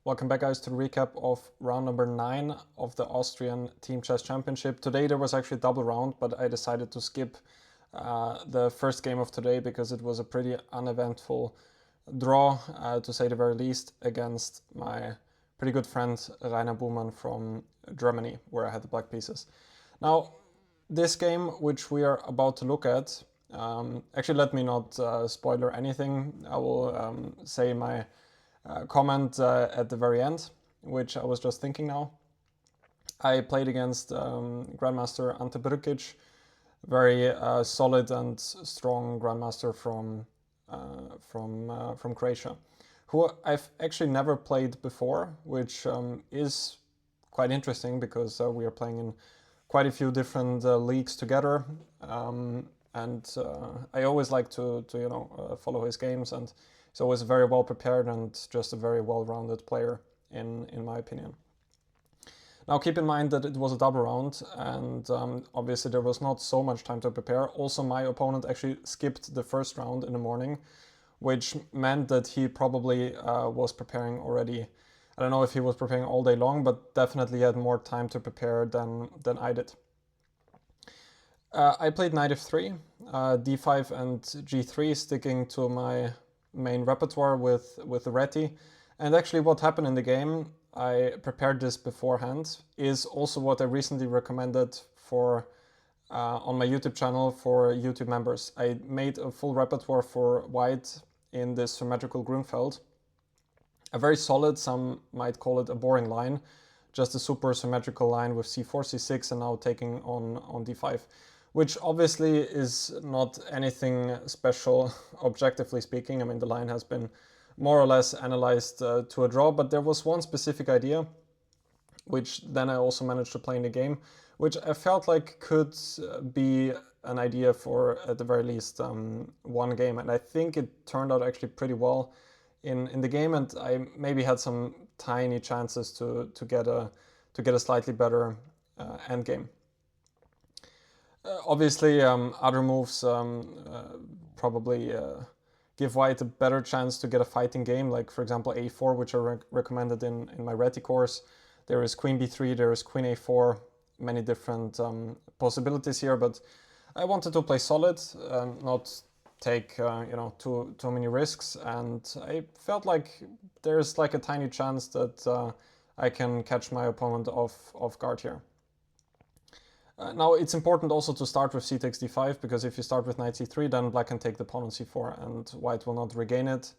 Welcome back, guys, to the recap of round number 9 of the Austrian Team Chess Championship. Today there was actually a double round, but I decided to skip the first game of today because it was a pretty uneventful draw, to say the very least, against my pretty good friend Rainer Buhmann from Germany, where I had the black pieces. Now, this game, which we are about to look at, actually let me not spoiler anything. I will say my comment at the very end, which I was just thinking now. I played against Grandmaster Ante Brkic, very solid and strong Grandmaster from Croatia, who I've actually never played before, which is quite interesting because we are playing in quite a few different leagues together, and I always like to follow his games, and he's always very well prepared and just a very well-rounded player in my opinion. Now keep in mind that it was a double round, and obviously there was not so much time to prepare. Also, my opponent actually skipped the first round in the morning, which meant that he probably was preparing already. I don't know if he was preparing all day long, but definitely had more time to prepare than I did. I played knight f3, d5 and g3, sticking to my main repertoire with the Reti. And actually what happened in the game, I prepared this beforehand, is also what I recently recommended for on my YouTube channel for YouTube members. I made a full repertoire for white in this symmetrical Grunfeld. A very solid, some might call it a boring line, just a super symmetrical line with c4, c6, and now taking on d5, which obviously is not anything special, objectively speaking. I mean, the line has been more or less analyzed to a draw, but there was one specific idea, which then I also managed to play in the game, which I felt like could be an idea for, at the very least, one game. And I think it turned out actually pretty well in the game, and I maybe had some tiny chances to get a slightly better endgame. Obviously, other moves probably give white a better chance to get a fighting game, like for example a4, which I recommended in my Reti course. There is queen b3, there is queen a4, many different possibilities here, but I wanted to play solid, not take too many risks, and I felt like there's like a tiny chance that I can catch my opponent off guard here. Now it's important also to start with c takes d5, because if you start with knight c3, then black can take the pawn on c4 and white will not regain it.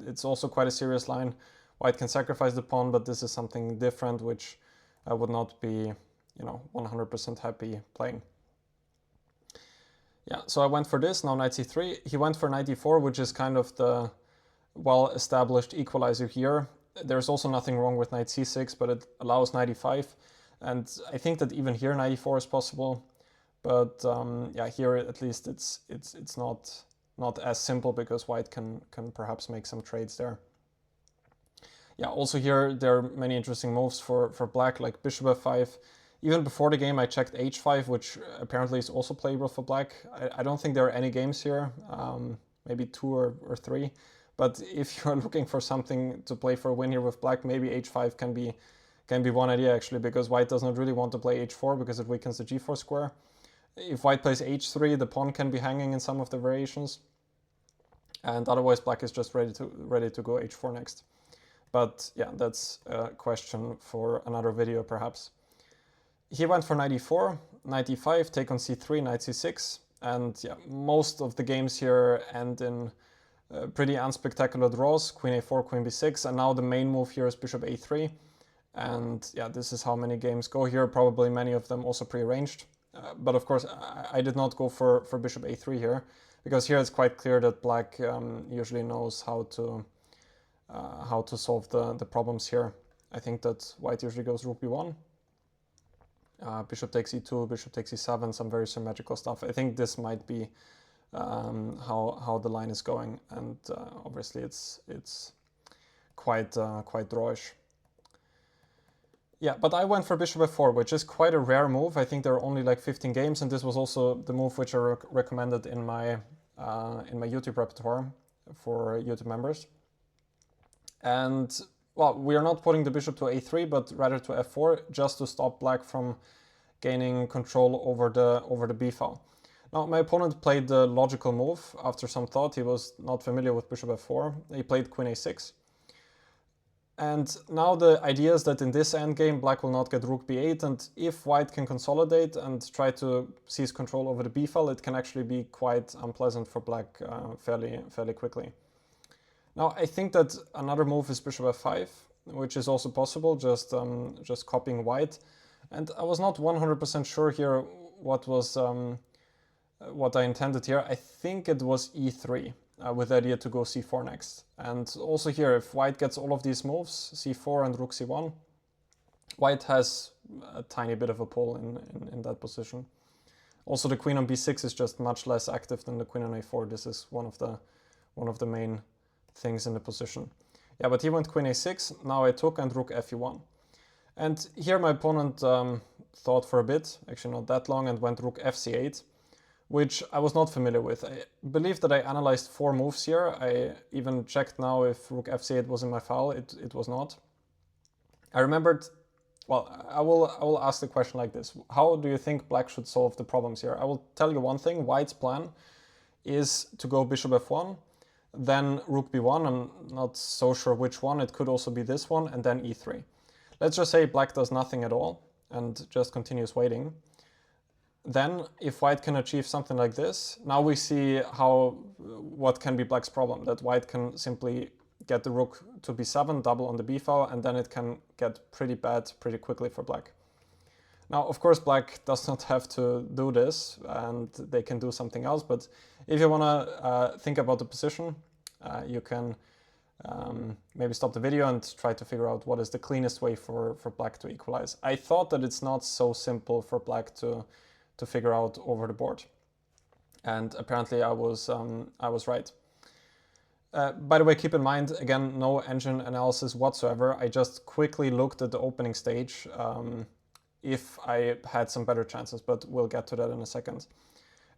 It's also quite a serious line. White can sacrifice the pawn, but this is something different, which I would not be 100% happy playing. Yeah, so I went for this, now knight c3. He went for knight e4, which is kind of the well-established equalizer here. There's also nothing wrong with knight c6, but it allows knight e5. And I think that even here knight e4 is possible, but yeah, here at least it's not as simple, because white can perhaps make some trades there. Yeah, also here there are many interesting moves for black, like bishop f5. Even before the game I checked h5, which apparently is also playable for black. I don't think there are any games here, maybe 2 or 3. But if you're looking for something to play for a win here with black, maybe h5 can be one idea actually, because white does not really want to play h4 because it weakens the g4 square. If white plays h3, the pawn can be hanging in some of the variations, and otherwise black is just ready to go h4 next. But yeah, that's a question for another video perhaps. He went for knight e4, knight e5, take on c3, knight c6, and yeah, most of the games here end in pretty unspectacular draws. Queen a4, queen b6, and now the main move here is bishop a3. And yeah, this is how many games go here, probably many of them also prearranged. But of course, I did not go for bishop a3 here, because here it's quite clear that black usually knows how to solve the problems here. I think that white usually goes rook b1, bishop takes e2, bishop takes e7, some very symmetrical stuff. I think this might be how the line is going, and obviously it's quite drawish. Yeah, but I went for bishop f4, which is quite a rare move. I think there are only like 15 games, and this was also the move which I recommended in my YouTube repertoire for YouTube members. And well, we are not putting the bishop to a3, but rather to f4, just to stop black from gaining control over the b file. Now, my opponent played the logical move after some thought. He was not familiar with bishop f4. He played queen a6. And now the idea is that in this endgame, black will not get rook b8, and if white can consolidate and try to seize control over the b file, it can actually be quite unpleasant for black fairly quickly. Now, I think that another move is bishop f5, which is also possible, just copying white. And I was not 100% sure here what I intended here. I think it was e3. With the idea to go c4 next. And also here, if white gets all of these moves, c4 and rook c1, white has a tiny bit of a pull in that position. Also, the queen on b6 is just much less active than the queen on a4. This is one of the main things in the position. Yeah, but he went queen a6, now I took, and rook fe1. And here my opponent thought for a bit, actually not that long, and went rook fc8. Which I was not familiar with. I believe that I analyzed 4 moves here. I even checked now if rook fc8 was in my file. It was not. I remembered, well, I will ask the question like this. How do you think black should solve the problems here? I will tell you one thing. White's plan is to go bishop f1, then rook b1. I'm not so sure which one. It could also be this one, and then e3. Let's just say black does nothing at all and just continues waiting. Then, if white can achieve something like this, now we see what can be black's problem, that white can simply get the rook to b7, double on the b file, and then it can get pretty bad pretty quickly for black. Now, of course, black does not have to do this, and they can do something else, but if you want to think about the position, you can maybe stop the video and try to figure out what is the cleanest way for black to equalize. I thought that it's not so simple for black to figure out over the board, and apparently I was right. By the way, keep in mind, again, no engine analysis whatsoever. I just quickly looked at the opening stage if I had some better chances, but we'll get to that in a second.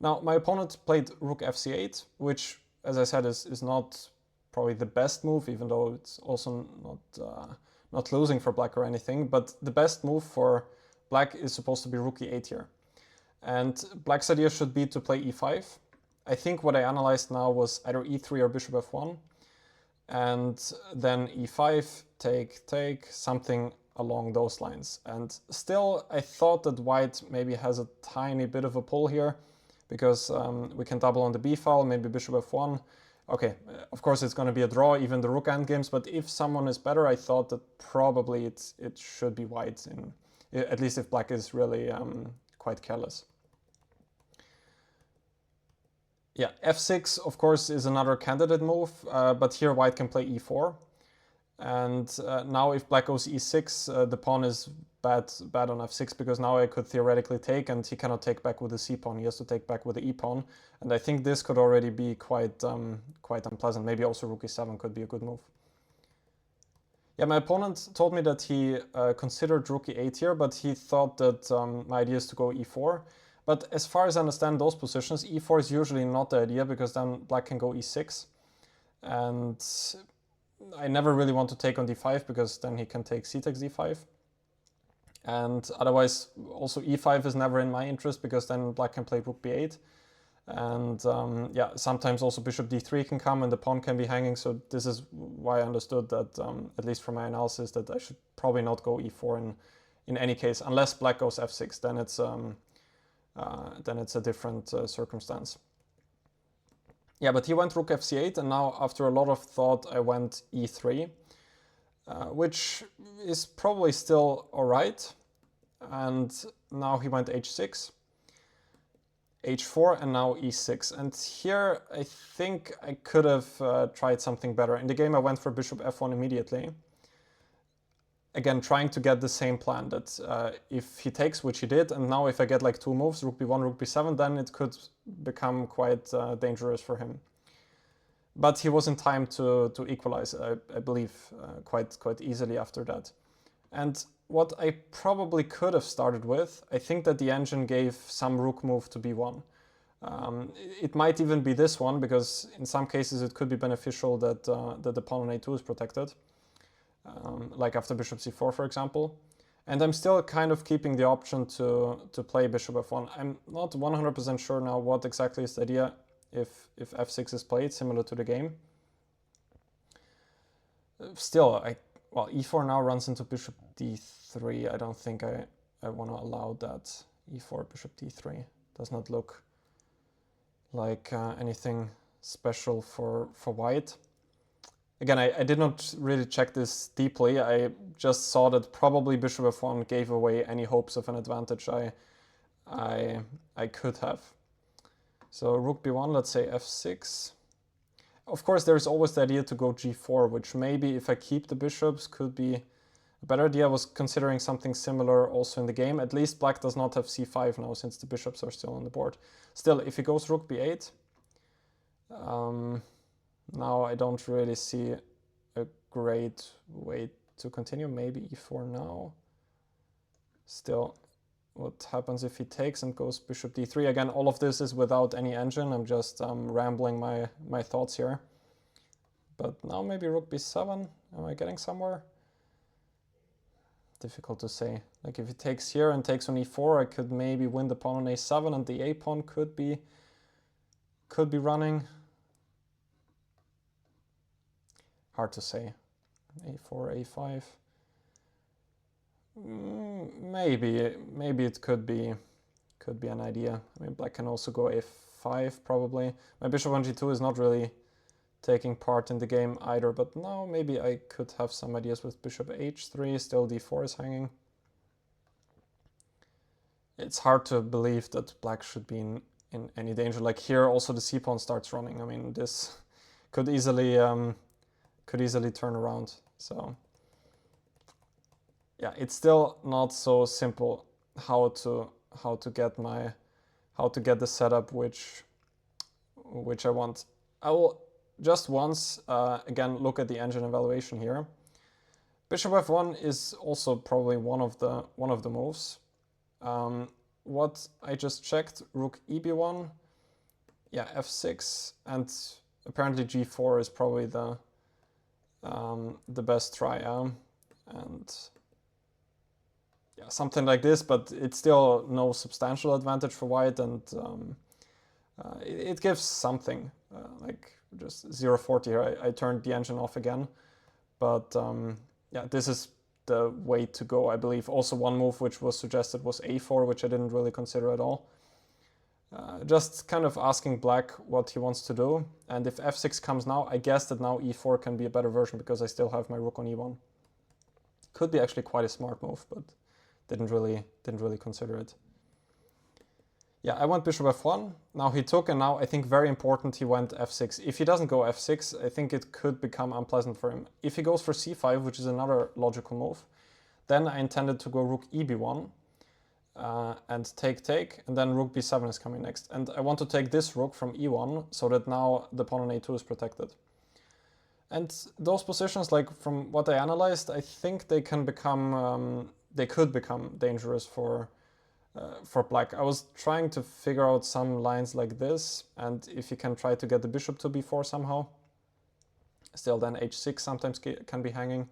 Now, my opponent played rook fc8, which, as I said, is not probably the best move, even though it's also not losing for black or anything, but the best move for black is supposed to be rook e8 here. And black's idea should be to play e5. I think what I analyzed now was either e3 or bishop f1. And then e5, take, something along those lines. And still, I thought that white maybe has a tiny bit of a pull here, because we can double on the b file, maybe bishop f1. Okay, of course it's going to be a draw, even the rook endgames, but if someone is better, I thought that probably it should be white, at least if black is really quite careless. Yeah, f6, of course, is another candidate move, but here white can play e4. And now if black goes e6, the pawn is bad on f6, because now I could theoretically take, and he cannot take back with the c pawn. He has to take back with the e pawn. And I think this could already be quite unpleasant. Maybe also rook e7 could be a good move. Yeah, my opponent told me that he considered rook e8 here, but he thought that my idea is to go e4. But as far as I understand those positions, e4 is usually not the idea, because then black can go e6. And I never really want to take on d5, because then he can take c takes d5. And otherwise, also e5 is never in my interest, because then black can play rook b8. And yeah, sometimes also bishop d3 can come and the pawn can be hanging. So this is why I understood that, at least from my analysis, that I should probably not go e4 in any case, unless black goes f6. Then it's a different circumstance. Yeah, but he went rook fc8, and now after a lot of thought, I went e3, which is probably still all right. And now he went h6, h4, and now e6. And here I think I could have tried something better. In the game I went for bishop f1 immediately. Again, trying to get the same plan, that if he takes, which he did, and now if I get like 2 moves, rook b1, rook b7, then it could become quite dangerous for him. But he was in time to equalize, I believe, quite easily after that. And what I probably could have started with, I think that the engine gave some rook move to b1. It might even be this one, because in some cases it could be beneficial that the pawn on a2 is protected. like after bishop c4, for example. And I'm still kind of keeping the option to play bishop f1. I'm not 100% sure now what exactly is the idea if f6 is played, similar to the game. Still, well, e4 now runs into bishop d3. I don't think I want to allow that. e4, bishop d3. Does not look like anything special for white. Again, I did not really check this deeply. I just saw that probably bishop f1 gave away any hopes of an advantage I could have. So rook b1, let's say f6. Of course, there's always the idea to go g4, which maybe if I keep the bishops could be a better idea. I was considering something similar also in the game. At least black does not have c5 now, since the bishops are still on the board. Still, if he goes rook b8, now I don't really see a great way to continue. Maybe e4 now. Still, what happens if he takes and goes bishop d3? Again, all of this is without any engine. I'm just rambling my thoughts here. But now maybe rook b7. Am I getting somewhere? Difficult to say. Like if he takes here and takes on e4, I could maybe win the pawn on a7, and the a pawn could be running. Hard to say. a4, a5. Maybe it could be an idea. I mean, black can also go a5 probably. My bishop on g2 is not really taking part in the game either, but now maybe I could have some ideas with bishop h3. Still d4 is hanging. It's hard to believe that black should be in any danger. Like here also the c pawn starts running. I mean, this could easily turn around. So yeah, it's still not so simple how to get the setup which I want. I will just once again look at the engine evaluation here. Bishop f1 is also probably one of the moves. What I just checked, rook eb1, yeah, f6, and apparently g4 is probably the best try, and yeah, something like this, but it's still no substantial advantage for white, and it gives something, like just 0-40 here. I turned the engine off again, but yeah, this is the way to go, I believe. Also one move which was suggested was a4, which I didn't really consider at all. Just kind of asking black what he wants to do, and if f6 comes now, I guess that now e4 can be a better version because I still have my rook on e1. Could be actually quite a smart move, but didn't really consider it. Yeah, I went bishop f1. Now he took, and now I think very important, he went f6. If he doesn't go f6, I think it could become unpleasant for him. If he goes for c5, which is another logical move, then I intended to go rook eb1 and take, and then rook b7 is coming next. And I want to take this rook from e1 so that now the pawn on a2 is protected. And those positions, like from what I analyzed, I think they can become they could become dangerous for black. I was trying to figure out some lines like this, and if you can try to get the bishop to b4 somehow. Still, then h6 sometimes can be hanging.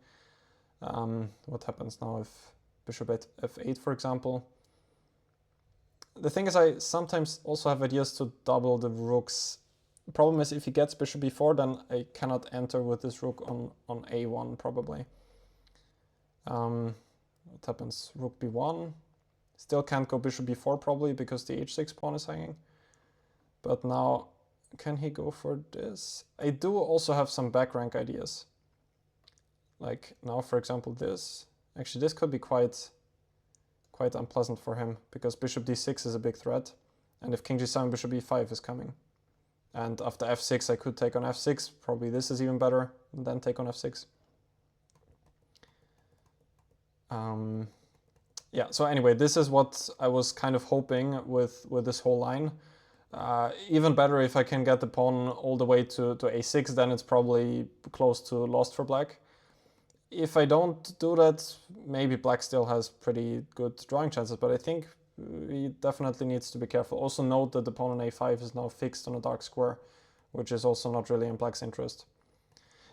What happens now if bishop at f8, for example? The thing is, I sometimes also have ideas to double the rooks. The problem is if he gets bishop b4, then I cannot enter with this rook on a1 probably. What happens? Rook b1. Still can't go bishop b4 probably because the h6 pawn is hanging. But now, can he go for this? I do also have some back rank ideas. Like now, for example, this. Actually, this could be quite unpleasant for him because bishop d6 is a big threat. And if king g7, bishop e5 is coming. And after f6, I could take on f6. Probably this is even better, and then take on f6. Yeah, so anyway, this is what I was kind of hoping with this whole line. Even better if I can get the pawn all the way to a6, then it's probably close to lost for black. If I don't do that, maybe black still has pretty good drawing chances, but I think he definitely needs to be careful. Also note that the pawn on a5 is now fixed on a dark square, which is also not really in black's interest.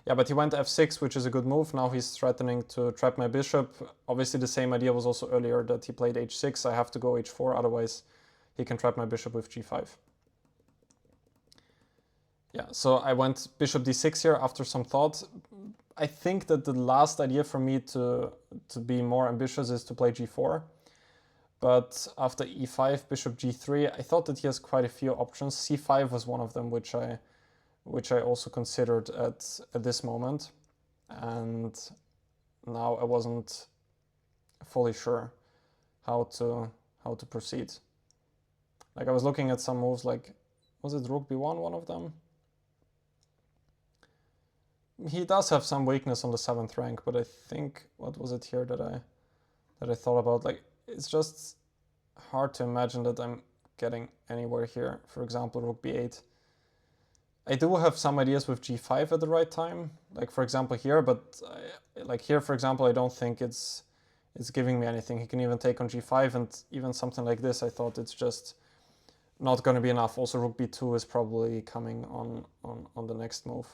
Yeah, but he went f6, which is a good move. Now he's threatening to trap my bishop. Obviously, the same idea was also earlier that he played h6. I have to go h4, otherwise he can trap my bishop with g5. Yeah, so I went bishop d6 here after some thought. I think that the last idea for me to be more ambitious is to play g4. But after e5, bishop g3, I thought that he has quite a few options. c5 was one of them, which I also considered at this moment. And now I wasn't fully sure how to proceed. Like, I was looking at some moves, like, was it rook b1 one of them? He does have some weakness on the 7th rank, but I think, what was it here that I thought about? Like, it's just hard to imagine that I'm getting anywhere here. For example, rook b8. I do have some ideas with g5 at the right time, like for example here, but like here, for example, I don't think it's giving me anything. He can even take on g5, and even something like this, I thought it's just not going to be enough. Also, rook b2 is probably coming on the next move.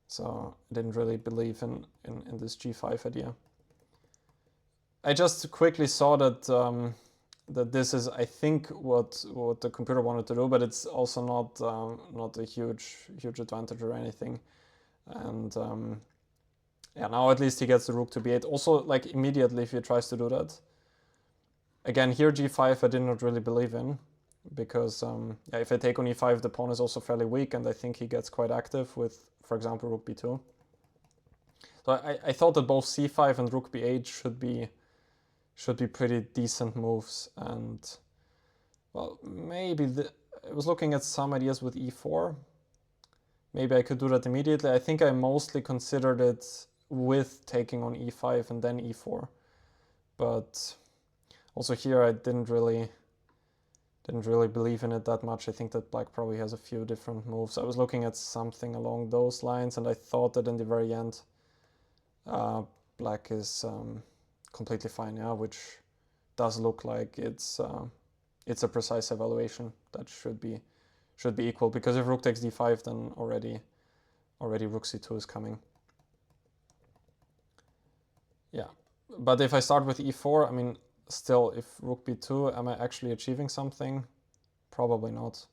So I didn't really believe in this g5 idea. I just quickly saw that that this is, I think, what the computer wanted to do, but it's also not a huge advantage or anything. And yeah, now at least he gets the rook to b8. Also, like, immediately if he tries to do that. Again, here g5 I did not really believe in, because yeah, if I take on e5, the pawn is also fairly weak, and I think he gets quite active with, for example, rook b2. So I thought that both c5 and rook b8 should be pretty decent moves, and well, maybe I was looking at some ideas with e4. Maybe I could do that immediately. I think I mostly considered it with taking on e5 and then e4, but also here I didn't really believe in it that much. I think that black probably has a few different moves. I was looking at something along those lines, and I thought that in the very end black is completely fine, yeah, which does look like it's a precise evaluation that should be equal, because if rook takes d5, then already rook c2 is coming. Yeah, but if I start with e4, I mean, still, if rook b2, am I actually achieving something? Probably not.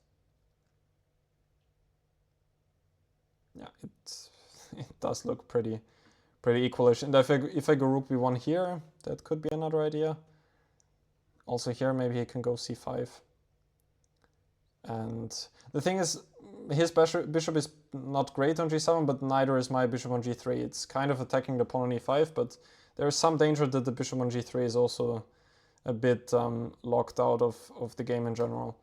Yeah, it does look pretty equalish. And if I go rook b1 here, that could be another idea. Also here, maybe he can go c5. And the thing is, his bishop is not great on g7, but neither is my bishop on g3. It's kind of attacking the pawn on e5, but there is some danger that the bishop on g3 is also a bit locked out of the game in general.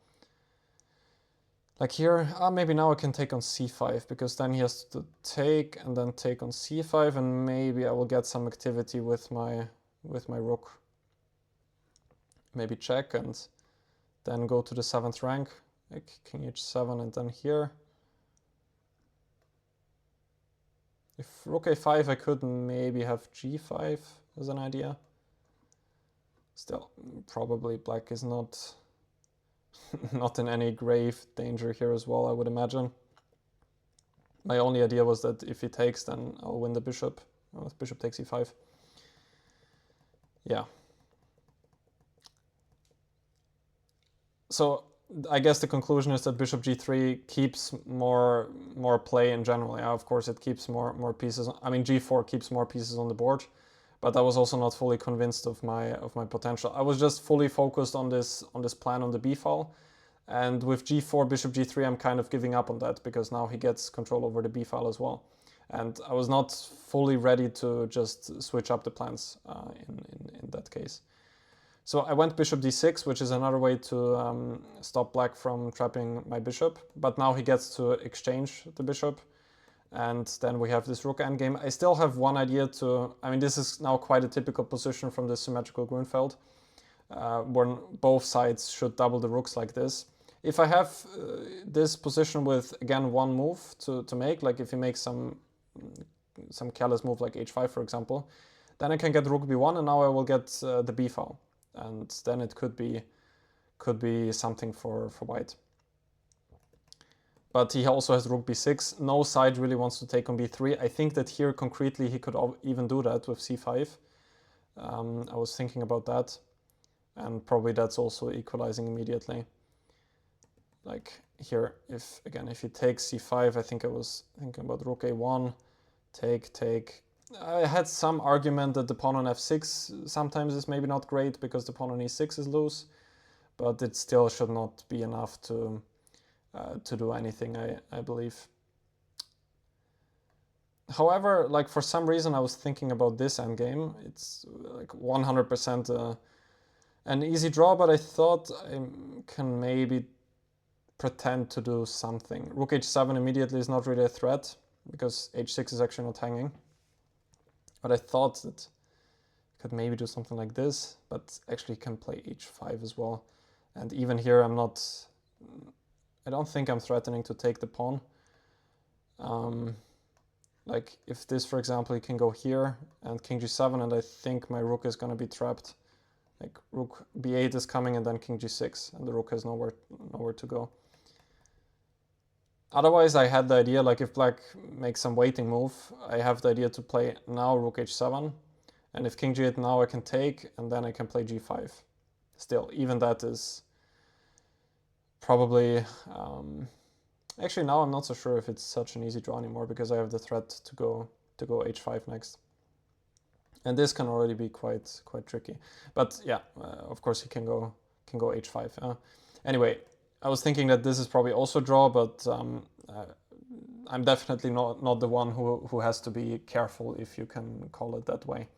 Like here, maybe now I can take on c5, because then he has to take and then take on c5, and maybe I will get some activity with my rook. Maybe check and then go to the 7th rank, like king h7, and then here. If rook a5, I could maybe have g5 as an idea. Still, probably black is not in any grave danger here as well, I would imagine. My only idea was that if he takes, then I'll win the bishop. Well, if bishop takes e5. Yeah. So I guess the conclusion is that bishop g3 keeps more play in general. Yeah, of course it keeps more pieces. I mean, g4 keeps more pieces on the board, but I was also not fully convinced of my potential. I was just fully focused on this plan on the b file, and with g4, bishop g3, I'm kind of giving up on that, because now he gets control over the b file as well, and I was not fully ready to just switch up the plans in that case. So I went bishop d6, which is another way to stop black from trapping my bishop, but now he gets to exchange the bishop, and then we have this rook endgame. I still have one idea to, I mean, this is now quite a typical position from the symmetrical Grunfeld, where both sides should double the rooks like this. If I have this position with, again, one move to make, like if he makes some careless move like h5, for example, then I can get rook b1, and now I will get the b file, and then it could be something for white. but he also has rook b6. No side really wants to take on b3. I think that here concretely he could even do that with c5. I was thinking about that, and probably that's also equalizing immediately. Like here, if he takes c5, I think I was thinking about rook a1, take. I had some argument that the pawn on f6 sometimes is maybe not great because the pawn on e6 is loose, but it still should not be enough to do anything, I believe. However, like for some reason I was thinking about this endgame. It's like 100% an easy draw, but I thought I can maybe pretend to do something. Rook h7 immediately is not really a threat because h6 is actually not hanging. But I thought that I could maybe do something like this, but actually can play h5 as well. And even here I don't think I'm threatening to take the pawn. Like if this, for example, you can go here and king g7, and I think my rook is going to be trapped. Like rook b8 is coming and then king g6, and the rook has nowhere to go. Otherwise, I had the idea, like if black makes some waiting move, I have the idea to play now rook h7, and if king g8 now I can take, and then I can play g5. Still, even that is probably... actually, now I'm not so sure if it's such an easy draw anymore, because I have the threat to go h5 next. And this can already be quite tricky. But yeah, of course he can go h5. Anyway, I was thinking that this is probably also draw, but I'm definitely not the one who has to be careful, if you can call it that way.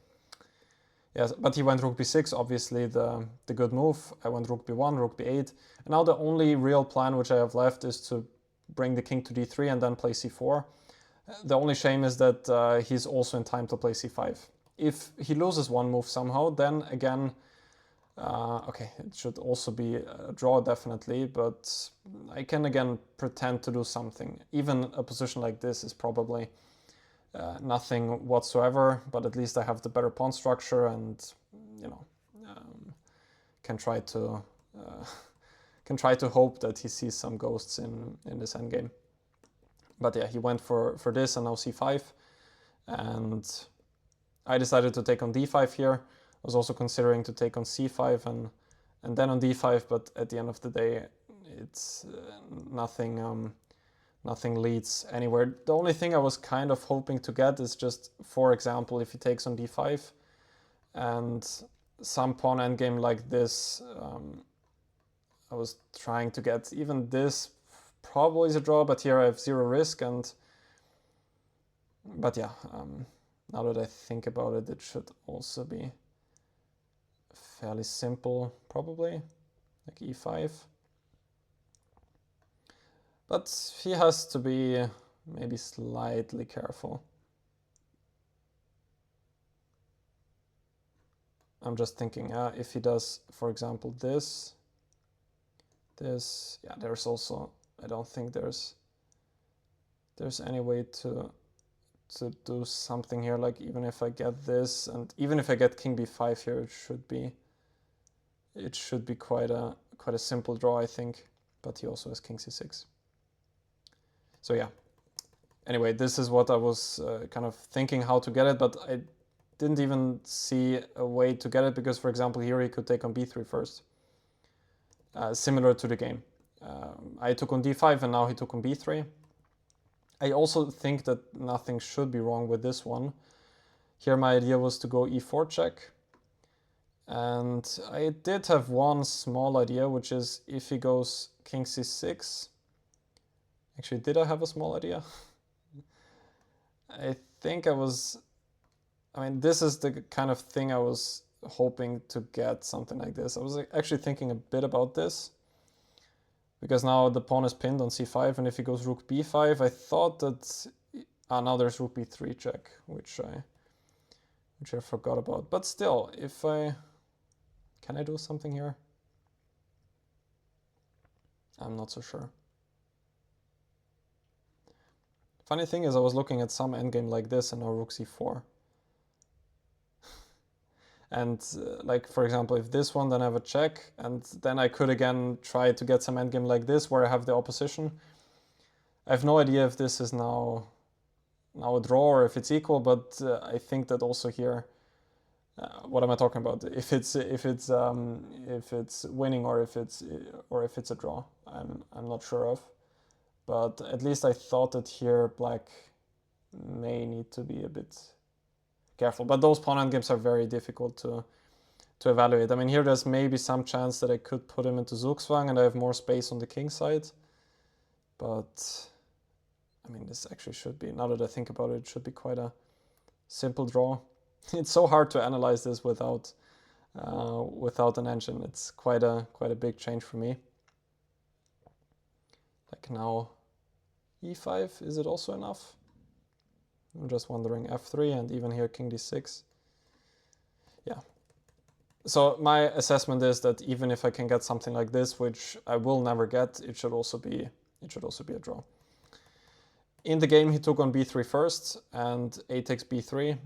Yes, but he went rook b6, obviously the good move. I went rook b1, rook b8. And now the only real plan which I have left is to bring the king to d3 and then play c4. The only shame is that he's also in time to play c5. If he loses one move somehow, then again, okay, it should also be a draw definitely, but I can again pretend to do something. Even a position like this is probably nothing whatsoever, but at least I have the better pawn structure, and you know, can try to hope that he sees some ghosts in this endgame. But yeah, he went for this, and now c5, and I decided to take on d5 here. I was also considering to take on c5 and then on d5, but at the end of the day, it's nothing leads anywhere. The only thing I was kind of hoping to get is just, for example, if he takes on d5 and some pawn endgame like this, I was trying to get even this probably is a draw, but here I have zero risk, but yeah, now that I think about it, it should also be fairly simple, probably, like e5. But he has to be maybe slightly careful. I'm just thinking, if he does, for example, this, yeah, there's also, I don't think there's any way to do something here. Like even if I get this, and even if I get king b5 here, it should be quite a simple draw, I think. But he also has king c6. So yeah. Anyway, this is what I was kind of thinking how to get it, but I didn't even see a way to get it, because, for example, here he could take on b3 first. Similar to the game. I took on d5 and now he took on b3. I also think that nothing should be wrong with this one. Here my idea was to go e4 check. And I did have one small idea, which is if he goes king c6. Actually, did I have a small idea? I think I mean, this is the kind of thing I was hoping to get, something like this. I was actually thinking a bit about this, because now the pawn is pinned on c5, and if he goes rook b5, I thought that... now there's rook b3 check, which I forgot about. But still, if can I do something here? I'm not so sure. Funny thing is, I was looking at some endgame like this, and now rook c4. And like, for example, if this one, then I have a check, and then I could again try to get some endgame like this, where I have the opposition. I have no idea if this is now a draw or if it's equal, but I think that also here, what am I talking about? If it's winning or if it's a draw, I'm not sure of. But at least I thought that here black may need to be a bit careful. But those pawn endgames are very difficult to evaluate. I mean, here there's maybe some chance that I could put him into Zugzwang and I have more space on the king side. But I mean, this actually should be, now that I think about it, it should be quite a simple draw. It's so hard to analyze this without an engine. It's quite a big change for me. Like now, e5, is it also enough? I'm just wondering. F3 and even here king d6. Yeah. So my assessment is that even if I can get something like this, which I will never get, it should also be a draw. In the game, he took on b3 first and a takes b3.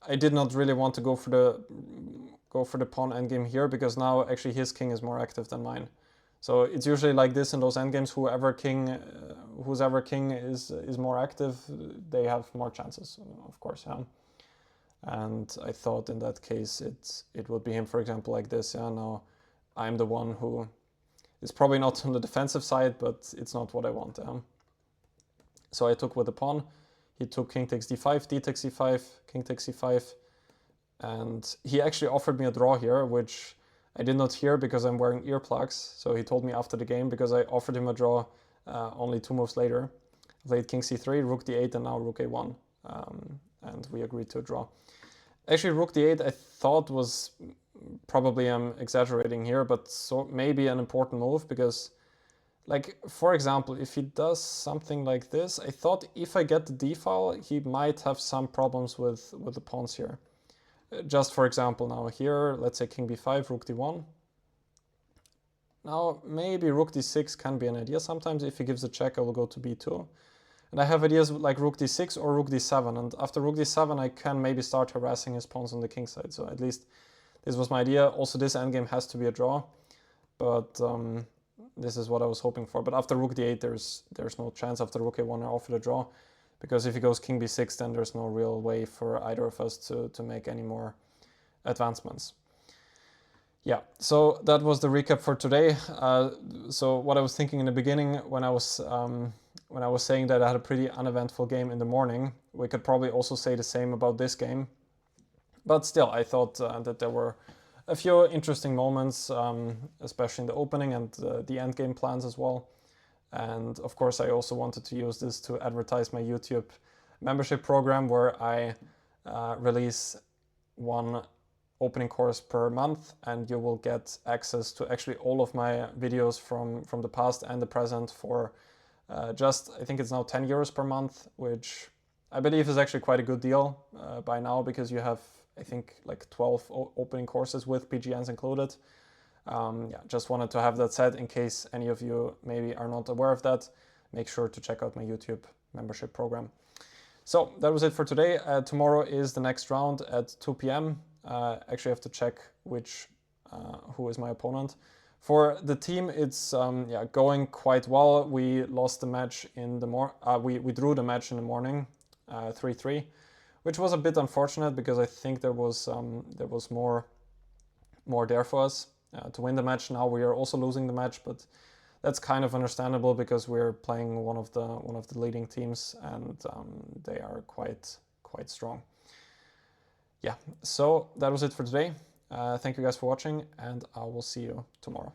I did not really want to go for the pawn endgame here because now actually his king is more active than mine. So it's usually like this in those endgames. Whose ever king is more active, they have more chances, of course. Yeah. And I thought in that case it would be him, for example, like this. Yeah. Now I'm the one who is probably not on the defensive side, but it's not what I want. Yeah. So I took with the pawn. He took king takes d5, d takes e5, king takes e5, and he actually offered me a draw here, which I did not hear because I'm wearing earplugs. So he told me after the game because I offered him a draw only 2 moves later. I played king c3, rook d8, and now rook a1, and we agreed to a draw. Actually, rook d8 I thought was probably, I'm exaggerating here, but so maybe an important move because, like, for example, if he does something like this, I thought if I get the d-file, he might have some problems with the pawns here. Just for example, now here, let's say king b5, rook d1. Now, maybe rook d6 can be an idea sometimes. If he gives a check, I will go to b2. And I have ideas like rook d6 or rook d7. And after rook d7, I can maybe start harassing his pawns on the king side. So at least this was my idea. Also, this endgame has to be a draw. But this is what I was hoping for. But after rook d8, there's no chance. After rook a1, I offered a draw. Because if he goes king b6, then there's no real way for either of us to make any more advancements. Yeah, so that was the recap for today. So what I was thinking in the beginning when I was saying that I had a pretty uneventful game in the morning, we could probably also say the same about this game. But still, I thought that there were a few interesting moments, especially in the opening and the endgame plans as well. And of course, I also wanted to use this to advertise my YouTube membership program where I release one opening course per month, and you will get access to actually all of my videos from the past and the present for just, I think it's now 10 euros per month, which I believe is actually quite a good deal by now because you have, I think, like 12 opening courses with PGNs included. Yeah, just wanted to have that said in case any of you maybe are not aware of that. Make sure to check out my YouTube membership program. So that was it for today. Tomorrow is the next round at 2 p.m. Actually, I have to check who is my opponent. For the team, it's going quite well. We lost the match in the we drew the match in the morning, 3-3, which was a bit unfortunate because I think there was more there for us to win the match. Now we are also losing the match, but that's kind of understandable because we're playing one of the leading teams and they are quite strong. Yeah, so that was it for today. Thank you guys for watching, and I will see you tomorrow.